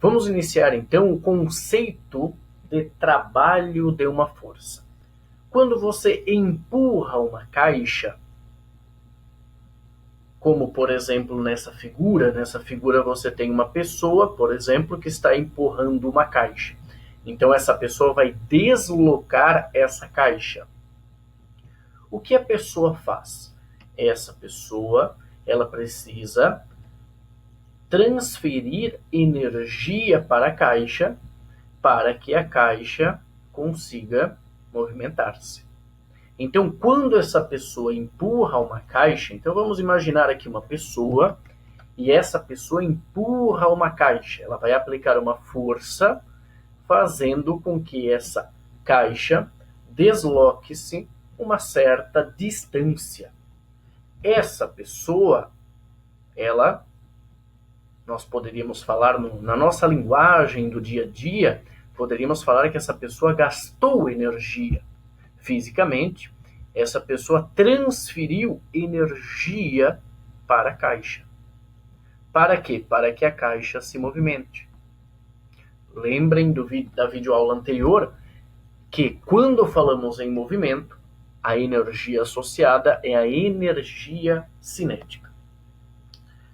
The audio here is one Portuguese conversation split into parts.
Vamos iniciar então o conceito de trabalho de uma força. Quando você empurra uma caixa, como por exemplo nessa figura você tem uma pessoa, por exemplo, que está empurrando uma caixa. Então essa pessoa vai deslocar essa caixa. O que a pessoa faz? Essa pessoa, ela precisa transferir energia para a caixa para que a caixa consiga movimentar-se. Então, quando essa pessoa empurra uma caixa, então vamos imaginar aqui uma pessoa e essa pessoa empurra uma caixa. Ela vai aplicar uma força fazendo com que essa caixa desloque-se uma certa distância. Essa pessoa, nós poderíamos falar na nossa linguagem do dia a dia, poderíamos falar que essa pessoa gastou energia. Fisicamente, essa pessoa transferiu energia para a caixa. Para quê? Para que a caixa se movimente. Lembrem da videoaula anterior que quando falamos em movimento, a energia associada é a energia cinética.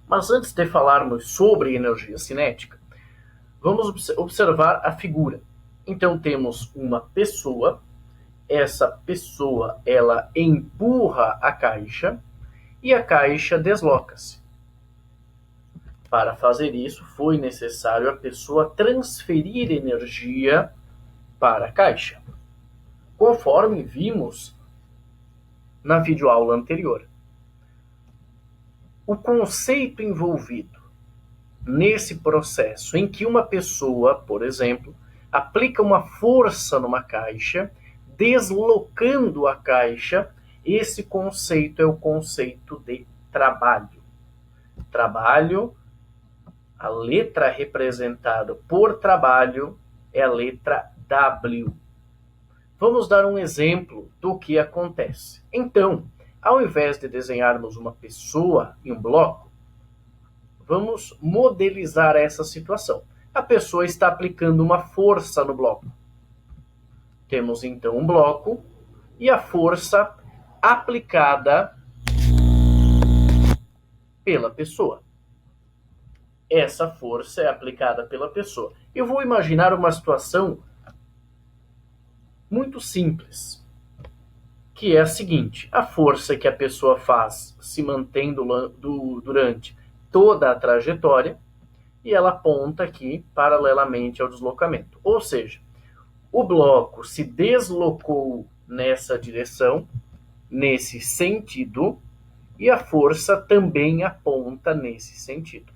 Mas antes de falarmos sobre energia cinética, vamos observar a figura. Então temos uma pessoa, essa pessoa ela empurra a caixa e a caixa desloca-se. Para fazer isso, foi necessário a pessoa transferir energia para a caixa, conforme vimos na videoaula anterior. O conceito envolvido nesse processo em que uma pessoa, por exemplo, aplica uma força numa caixa, deslocando a caixa, esse conceito é o conceito de trabalho. Trabalho, a letra representada por trabalho é a letra W. Vamos dar um exemplo do que acontece. Então, ao invés de desenharmos uma pessoa em um bloco, vamos modelizar essa situação. A pessoa está aplicando uma força no bloco. Temos então um bloco e a força aplicada pela pessoa. Essa força é aplicada pela pessoa. Eu vou imaginar uma situação muito simples, que é a seguinte: a força que a pessoa faz se mantém durante toda a trajetória e ela aponta aqui paralelamente ao deslocamento. Ou seja, o bloco se deslocou nessa direção, nesse sentido, e a força também aponta nesse sentido.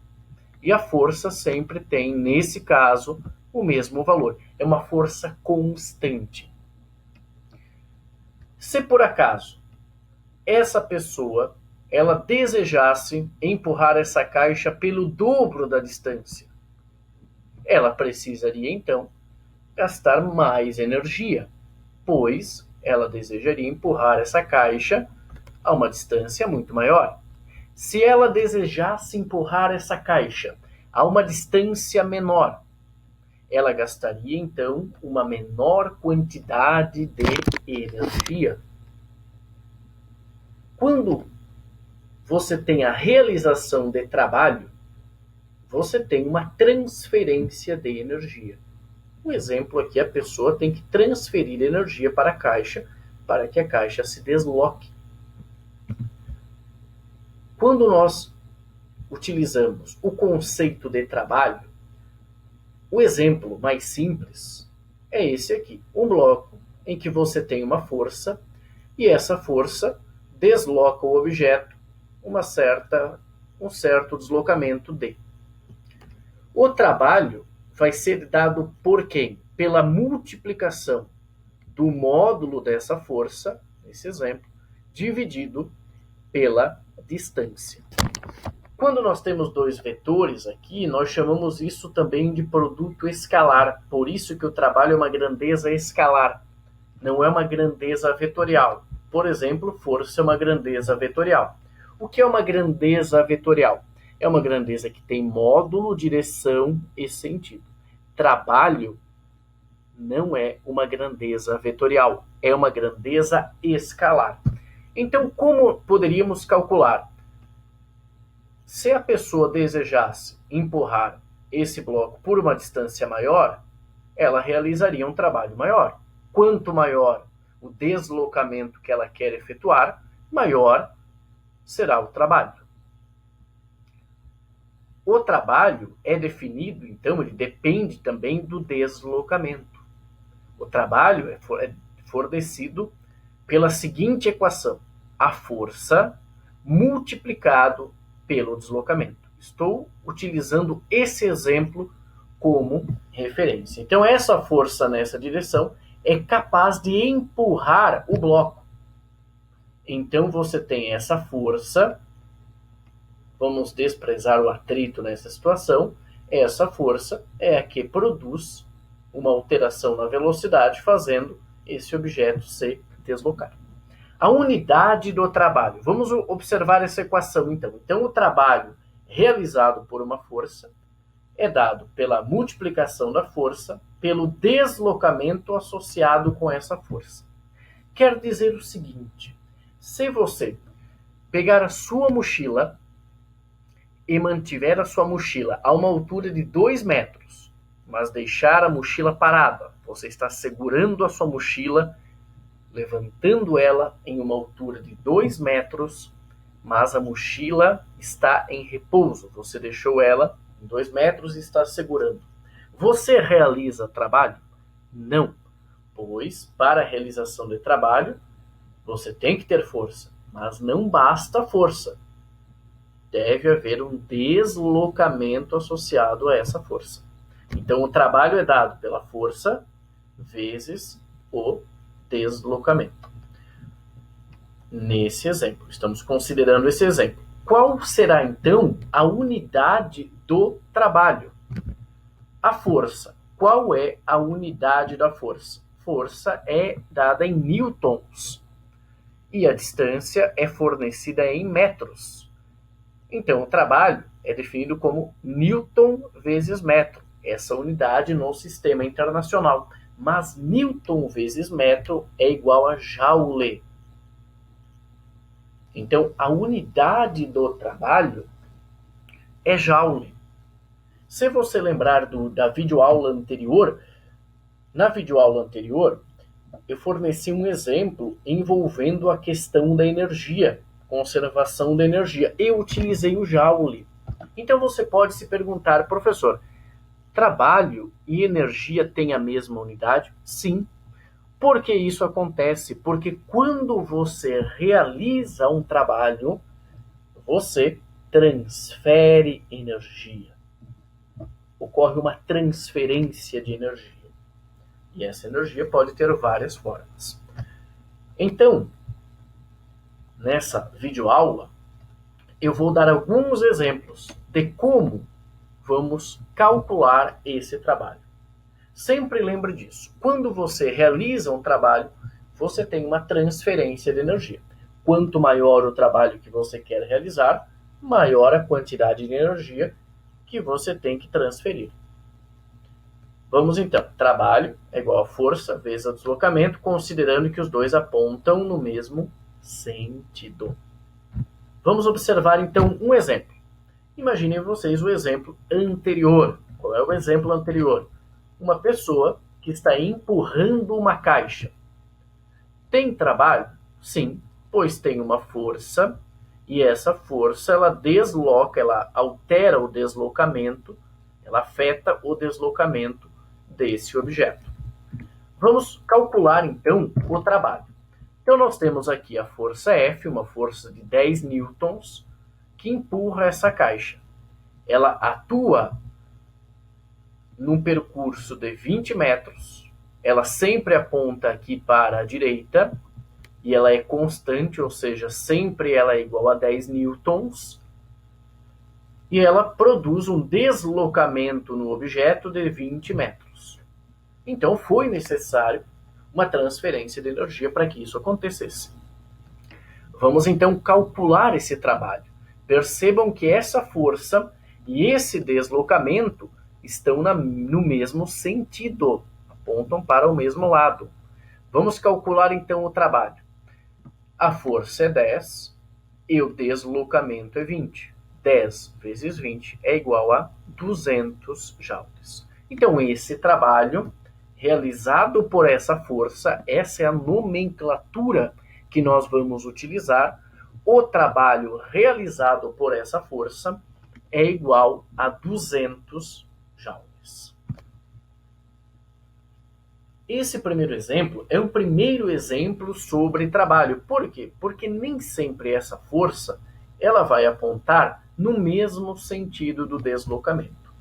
E a força sempre tem, nesse caso, o mesmo valor. É uma força constante. Se por acaso essa pessoa ela desejasse empurrar essa caixa pelo dobro da distância, ela precisaria então gastar mais energia, pois ela desejaria empurrar essa caixa a uma distância muito maior. Se ela desejasse empurrar essa caixa a uma distância menor, ela gastaria então uma menor quantidade de energia. Quando você tem a realização de trabalho, você tem uma transferência de energia. Um exemplo aqui, a pessoa tem que transferir energia para a caixa para que a caixa se desloque. Quando nós utilizamos o conceito de trabalho, o exemplo mais simples é esse aqui, um bloco em que você tem uma força e essa força desloca o objeto um certo deslocamento D. O trabalho vai ser dado por quem? Pela multiplicação do módulo dessa força, nesse exemplo, dividido pela distância. Quando nós temos dois vetores aqui, nós chamamos isso também de produto escalar. Por isso que o trabalho é uma grandeza escalar, não é uma grandeza vetorial. Por exemplo, força é uma grandeza vetorial. O que é uma grandeza vetorial? é uma grandeza que tem módulo, direção e sentido. Trabalho não é uma grandeza vetorial, é uma grandeza escalar. Então, como poderíamos calcular? Se a pessoa desejasse empurrar esse bloco por uma distância maior, ela realizaria um trabalho maior. Quanto maior o deslocamento que ela quer efetuar, maior será o trabalho. O trabalho é definido, então, ele depende também do deslocamento. O trabalho é fornecido pela seguinte equação: a força multiplicado pelo deslocamento. Estou utilizando esse exemplo como referência. Então, essa força nessa direção é capaz de empurrar o bloco. Então, você tem essa força, vamos desprezar o atrito nessa situação, essa força é a que produz uma alteração na velocidade, fazendo esse objeto se deslocar. A unidade do trabalho. Vamos observar essa equação, então. Então, o trabalho realizado por uma força é dado pela multiplicação da força pelo deslocamento associado com essa força. Quer dizer o seguinte: se você pegar a sua mochila e mantiver a sua mochila a uma altura de 2 metros, mas deixar a mochila parada, você está segurando a sua mochila, levantando ela em uma altura de 2 metros, mas a mochila está em repouso. Você deixou ela em 2 metros e está segurando. Você realiza trabalho? Não, pois para a realização de trabalho, você tem que ter força, mas não basta força. Deve haver um deslocamento associado a essa força. Então, o trabalho é dado pela força vezes o deslocamento. Nesse exemplo, estamos considerando esse exemplo. Qual será, então, a unidade do trabalho? A força. Qual é a unidade da força? Força é dada em newtons e a distância é fornecida em metros. Então, o trabalho é definido como newton vezes metro, essa unidade no sistema internacional. Mas newton vezes metro é igual a joule. Então, a unidade do trabalho é joule. Se você lembrar da videoaula anterior, na videoaula anterior, eu forneci um exemplo envolvendo a questão da energia, conservação da energia. Eu utilizei o joule. Então, você pode se perguntar, professor, trabalho e energia têm a mesma unidade? Sim. Por que isso acontece? Porque quando você realiza um trabalho, você transfere energia. Ocorre uma transferência de energia. E essa energia pode ter várias formas. Então, nessa videoaula, eu vou dar alguns exemplos de como vamos calcular esse trabalho. Sempre lembre disso. Quando você realiza um trabalho, você tem uma transferência de energia. Quanto maior o trabalho que você quer realizar, maior a quantidade de energia que você tem que transferir. Vamos então. Trabalho é igual a força vezes o deslocamento, considerando que os dois apontam no mesmo sentido. Vamos observar então um exemplo. Imaginem vocês o exemplo anterior. Qual é o exemplo anterior? Uma pessoa que está empurrando uma caixa. Tem trabalho? Sim, pois tem uma força e essa força ela desloca, ela altera o deslocamento, ela afeta o deslocamento desse objeto. Vamos calcular então o trabalho. Então nós temos aqui a força F, uma força de 10 newtons, que empurra essa caixa. Ela atua num percurso de 20 metros, ela sempre aponta aqui para a direita, e ela é constante, ou seja, sempre ela é igual a 10 newtons, e ela produz um deslocamento no objeto de 20 metros. Então foi necessário uma transferência de energia para que isso acontecesse. Vamos então calcular esse trabalho. Percebam que essa força e esse deslocamento estão no mesmo sentido, apontam para o mesmo lado. Vamos calcular então o trabalho. A força é 10 e o deslocamento é 20. 10 vezes 20 é igual a 200 joules. Então, esse trabalho realizado por essa força, essa é a nomenclatura que nós vamos utilizar. O trabalho realizado por essa força é igual a 200 joules. Esse primeiro exemplo é o primeiro exemplo sobre trabalho. Por quê? Porque nem sempre essa força ela vai apontar no mesmo sentido do deslocamento.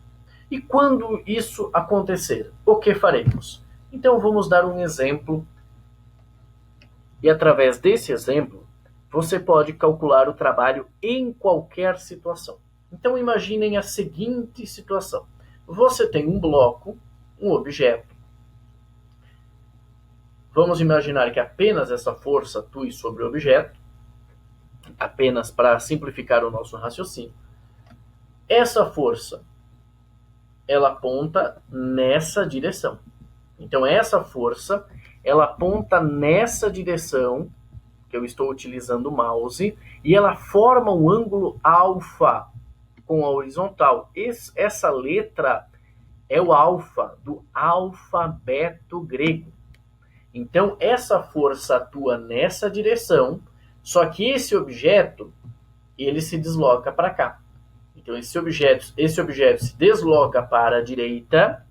E quando isso acontecer, o que faremos? Então vamos dar um exemplo e através desse exemplo você pode calcular o trabalho em qualquer situação. Então imaginem a seguinte situação. Você tem um bloco, um objeto. Vamos imaginar que apenas essa força atue sobre o objeto, apenas para simplificar o nosso raciocínio. Essa força, ela aponta nessa direção. Então essa força, ela aponta nessa direção, que eu estou utilizando o mouse, e ela forma um ângulo alfa com a horizontal. Essa letra é o alfa, do alfabeto grego. Então, essa força atua nessa direção, só que esse objeto, ele se desloca para cá. Então, esse objeto se desloca para a direita,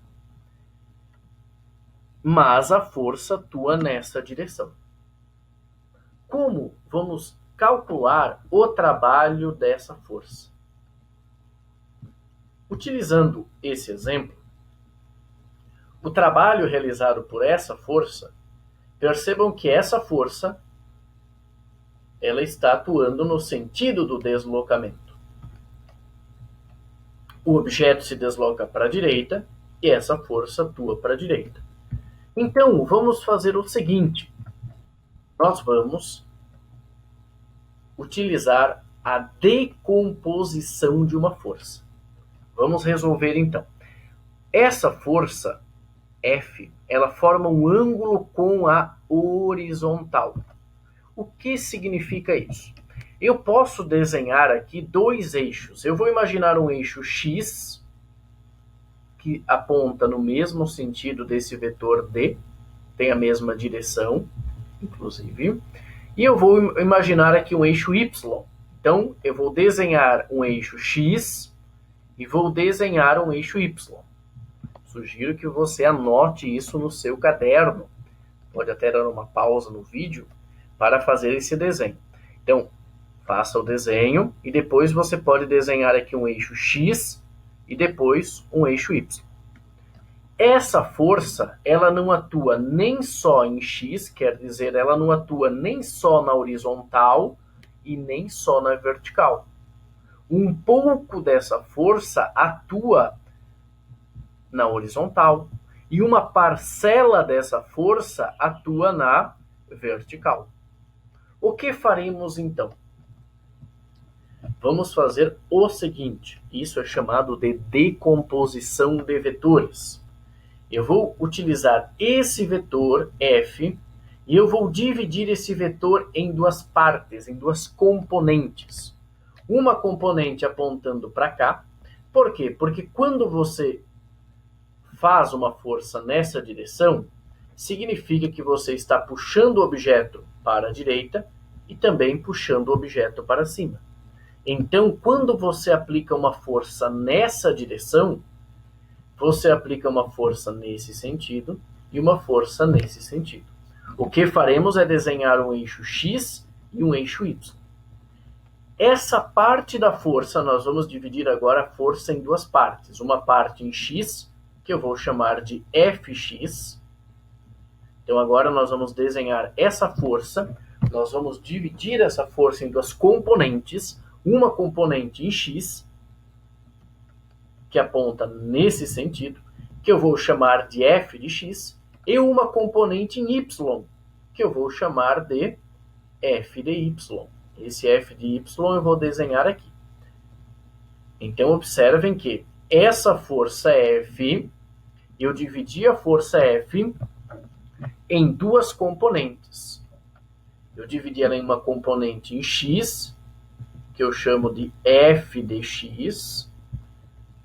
mas a força atua nessa direção. Como vamos calcular o trabalho dessa força? Utilizando esse exemplo, o trabalho realizado por essa força, percebam que essa força ela está atuando no sentido do deslocamento. O objeto se desloca para a direita e essa força atua para a direita. Então, vamos fazer o seguinte. Nós vamos utilizar a decomposição de uma força. Vamos resolver então. Essa força, F, ela forma um ângulo com a horizontal. O que significa isso? Eu posso desenhar aqui dois eixos. Eu vou imaginar um eixo X, que aponta no mesmo sentido desse vetor D, tem a mesma direção, inclusive. E eu vou imaginar aqui um eixo Y. Então, eu vou desenhar um eixo X e vou desenhar um eixo Y. Sugiro que você anote isso no seu caderno. Pode até dar uma pausa no vídeo para fazer esse desenho. Então, faça o desenho e depois você pode desenhar aqui um eixo X e depois um eixo Y. Essa força, ela não atua nem só em X, quer dizer, ela não atua nem só na horizontal e nem só na vertical. Um pouco dessa força atua na horizontal e uma parcela dessa força atua na vertical. O que faremos então? Vamos fazer o seguinte, isso é chamado de decomposição de vetores. Eu vou utilizar esse vetor F e eu vou dividir esse vetor em duas partes, em duas componentes. Uma componente apontando para cá. Por quê? Porque quando você faz uma força nessa direção, significa que você está puxando o objeto para a direita e também puxando o objeto para cima. Então, quando você aplica uma força nessa direção, você aplica uma força nesse sentido e uma força nesse sentido. O que faremos é desenhar um eixo X e um eixo Y. Essa parte da força, nós vamos dividir agora a força em duas partes. Uma parte em X, que eu vou chamar de Fx. Então agora nós vamos desenhar essa força, nós vamos dividir essa força em duas componentes, uma componente em X, que aponta nesse sentido, que eu vou chamar de F de X, e uma componente em Y, que eu vou chamar de F de Y. Esse F de Y eu vou desenhar aqui. Então, observem que essa força F, eu dividi a força F em duas componentes. Eu dividi ela em uma componente em x, que eu chamo de F de x,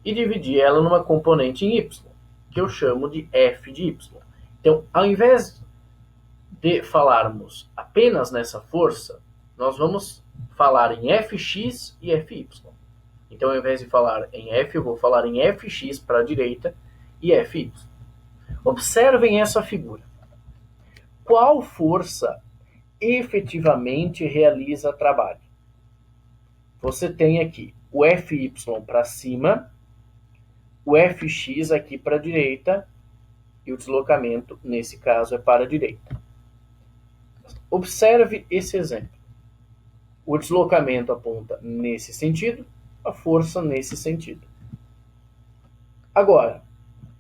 e dividi ela numa componente em y, que eu chamo de F de y. Então, ao invés de falarmos apenas nessa força, nós vamos falar em Fx e Fy. Então, ao invés de falar em F, eu vou falar em Fx para a direita e Fy. Observem essa figura. Qual força efetivamente realiza trabalho? Você tem aqui o Fy para cima, o Fx aqui para a direita, e o deslocamento, nesse caso, é para a direita. Observe esse exemplo. O deslocamento aponta nesse sentido, a força nesse sentido. Agora,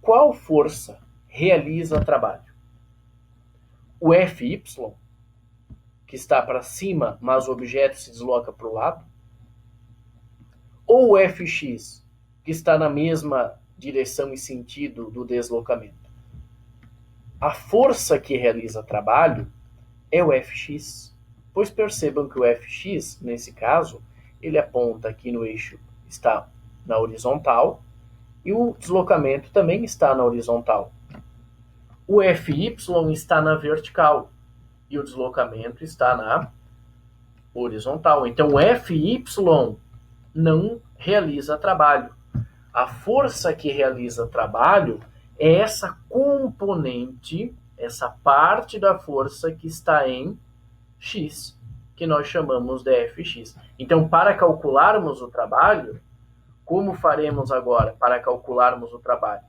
qual força realiza trabalho? O Fy, que está para cima, mas o objeto se desloca para o lado? Ou o Fx, que está na mesma direção e sentido do deslocamento? A força que realiza trabalho é o Fx. Pois percebam que o Fx, nesse caso, ele aponta aqui no eixo, está na horizontal, e o deslocamento também está na horizontal. O Fy está na vertical, e o deslocamento está na horizontal. Então, o Fy não realiza trabalho. A força que realiza trabalho é essa componente, essa parte da força que está em x, que nós chamamos de Fx. Então, para calcularmos o trabalho, como faremos agora para calcularmos o trabalho?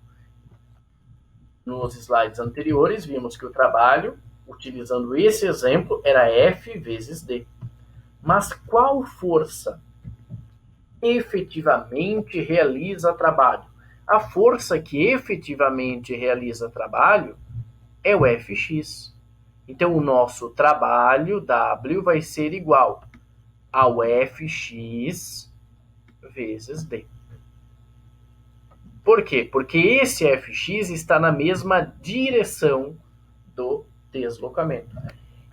Nos slides anteriores, vimos que o trabalho, utilizando esse exemplo, era F vezes D. Mas qual força efetivamente realiza trabalho? A força que efetivamente realiza trabalho é o Fx. Então, o nosso trabalho, W, vai ser igual ao Fx vezes D. Por quê? Porque esse Fx está na mesma direção do deslocamento.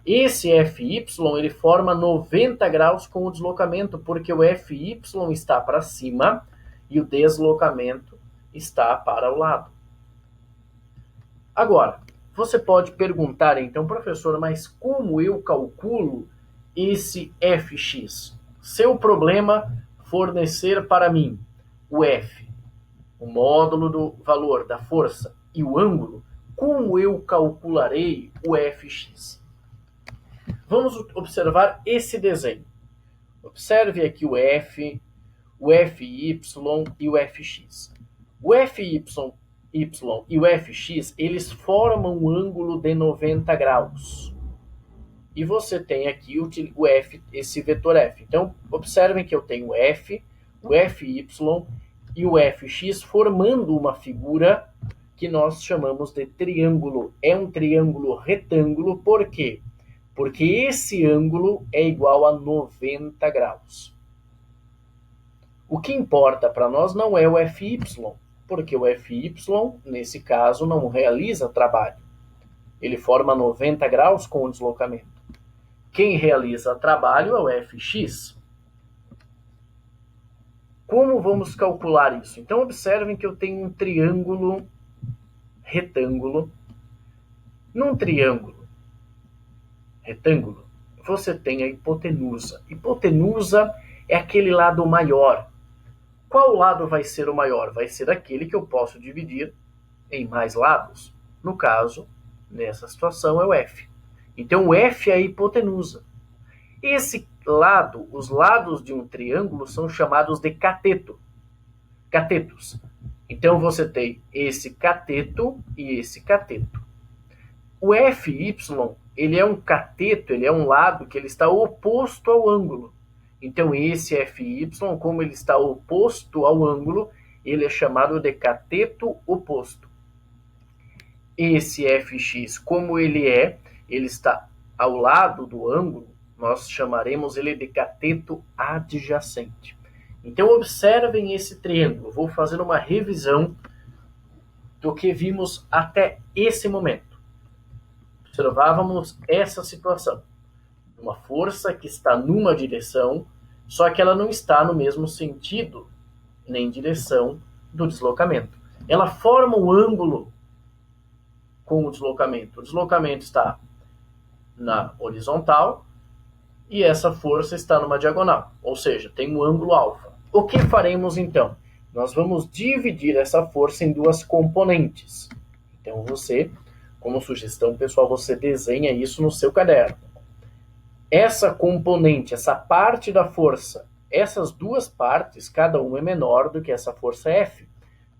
Esse Fy, ele forma 90 graus com o deslocamento, porque o Fy está para cima e o deslocamento está para o lado. Agora, você pode perguntar, então, professor, mas como eu calculo esse Fx? Seu problema fornecer para mim o F, o módulo do valor da força e o ângulo, como eu calcularei o Fx? Vamos observar esse desenho. Observe aqui o F, o Fy e o Fx. O Fy e o Fx, eles formam um ângulo de 90 graus. E você tem aqui o F, esse vetor F. Então, observem que eu tenho o F, o Fy e o Fx formando uma figura que nós chamamos de triângulo. É um triângulo retângulo, por quê? Porque esse ângulo é igual a 90 graus. O que importa para nós não é o Fy, porque o Fy, nesse caso, não realiza trabalho. Ele forma 90 graus com o deslocamento. Quem realiza trabalho é o Fx. Como vamos calcular isso? Então, observem que eu tenho um triângulo retângulo. Num triângulo retângulo, você tem a hipotenusa. Hipotenusa é aquele lado maior. Qual lado vai ser o maior? Vai ser aquele que eu posso dividir em mais lados. No caso, nessa situação, é o F. Então, o F é a hipotenusa. Esse lado, os lados de um triângulo são chamados de catetos. Então, você tem esse cateto e esse cateto. O Fy, ele é um cateto, ele é um lado que ele está oposto ao ângulo. Então, esse Fy, como ele está oposto ao ângulo, ele é chamado de cateto oposto. Esse Fx, como ele está ao lado do ângulo, nós chamaremos ele de cateto adjacente. Então observem esse triângulo. Vou fazer uma revisão do que vimos até esse momento. Observávamos essa situação. Uma força que está numa direção, só que ela não está no mesmo sentido, nem direção do deslocamento. Ela forma um ângulo com o deslocamento. O deslocamento está na horizontal e essa força está numa diagonal, ou seja, tem um ângulo alfa. O que faremos então? Nós vamos dividir essa força em duas componentes. Então você, como sugestão pessoal, você desenha isso no seu caderno. Essa componente, essa parte da força, essas duas partes, cada uma é menor do que essa força F,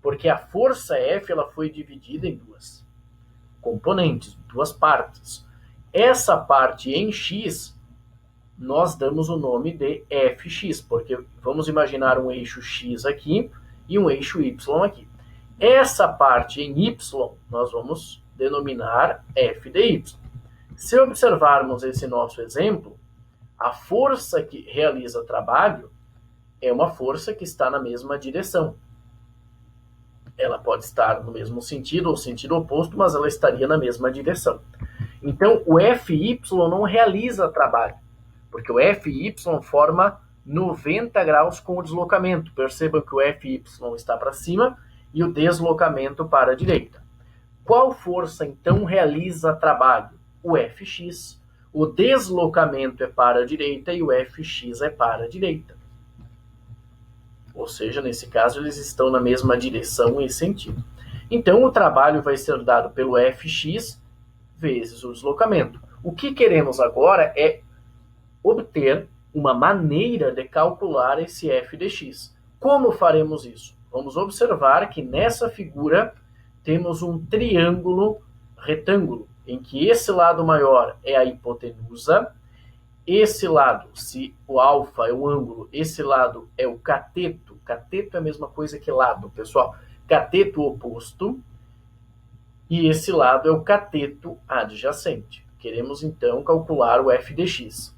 porque a força F ela foi dividida em duas componentes, duas partes. Essa parte em X, nós damos o nome de Fx, porque vamos imaginar um eixo X aqui e um eixo Y aqui. Essa parte em Y, nós vamos denominar f de y. Se observarmos esse nosso exemplo, a força que realiza trabalho é uma força que está na mesma direção. Ela pode estar no mesmo sentido ou sentido oposto, mas ela estaria na mesma direção. Então, o Fy não realiza trabalho, porque o Fy forma 90 graus com o deslocamento. Percebam que o Fy está para cima e o deslocamento para a direita. Qual força, então, realiza trabalho? O Fx. O deslocamento é para a direita e o Fx é para a direita. Ou seja, nesse caso, eles estão na mesma direção e sentido. Então, o trabalho vai ser dado pelo Fx vezes o deslocamento. O que queremos agora é obter uma maneira de calcular esse f de x. Como faremos isso? Vamos observar que nessa figura temos um triângulo retângulo, em que esse lado maior é a hipotenusa, esse lado, se o alfa é o ângulo, esse lado é o cateto. Cateto é a mesma coisa que lado, pessoal. Cateto oposto. E esse lado é o cateto adjacente. Queremos, então, calcular o f de x.